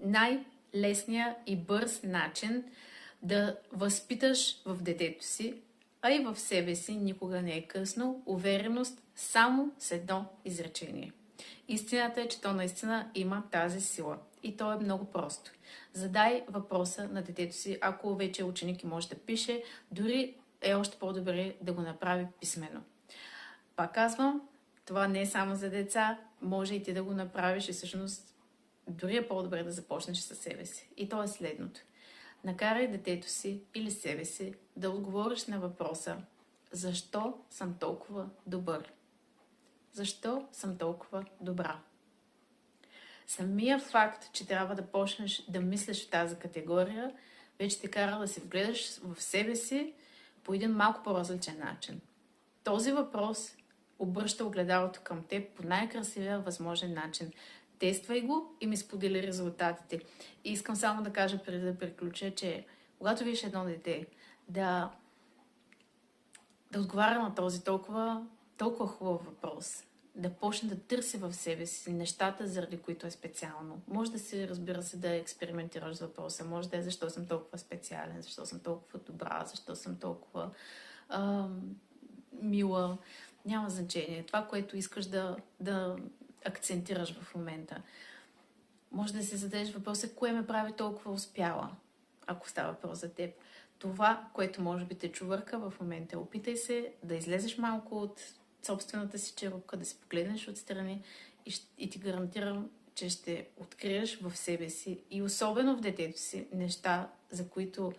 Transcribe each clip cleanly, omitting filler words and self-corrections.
най-лесният и бърз начин да възпиташ в детето си, а и в себе си никога не е късно, увереност само с едно изречение. Истината е, че то наистина има тази сила. И то е много просто. Задай въпроса на детето си, ако вече ученик и може да пише, дори е още по-добре да го направи писмено. Пак казвам, това не е само за деца, може и ти да го направиш и всъщност дори е по-добре да започнеш със себе си. И то е следното. Накарай детето си или себе си да отговориш на въпроса: защо съм толкова добър? Защо съм толкова добра? Самия факт, че трябва да почнеш да мислиш в тази категория, вече те кара да се вгледаш в себе си по един малко по-различен начин. Този въпрос обръща огледалото към теб по най-красивия възможен начин. Тествай го и ми сподели резултатите. И искам само да кажа, преди да приключа, че когато видиш едно дете да отговаря на този толкова хубав въпрос, да почне да търси в себе си нещата, заради които е специално. Може да си, разбира се, да експериментираш с въпроса. Може да е защо съм толкова специален, защо съм толкова добра, защо съм толкова мила. Няма значение. Това, което искаш да акцентираш в момента. Може да си зададеш въпроса, кое ме прави толкова успяла, ако става въпрос за теб. Това, което може би те чувърка в момента. Опитай се да излезеш малко от собствената си черупка, да се погледнеш отстрани и ти гарантирам, че ще откриеш в себе си и особено в детето си неща, за които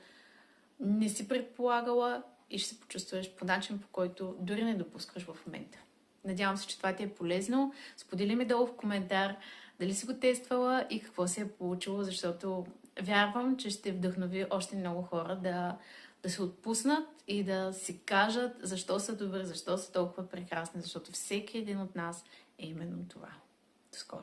не си предполагала и ще се почувстваш по начин, по който дори не допускаш в момента. Надявам се, че това ти е полезно. Сподели ми долу в коментар дали си го тествала и какво се е получило, защото вярвам, че ще вдъхнови още много хора да се отпуснат и да си кажат защо са добри, защо са толкова прекрасни, защото всеки един от нас е именно това. До скоро!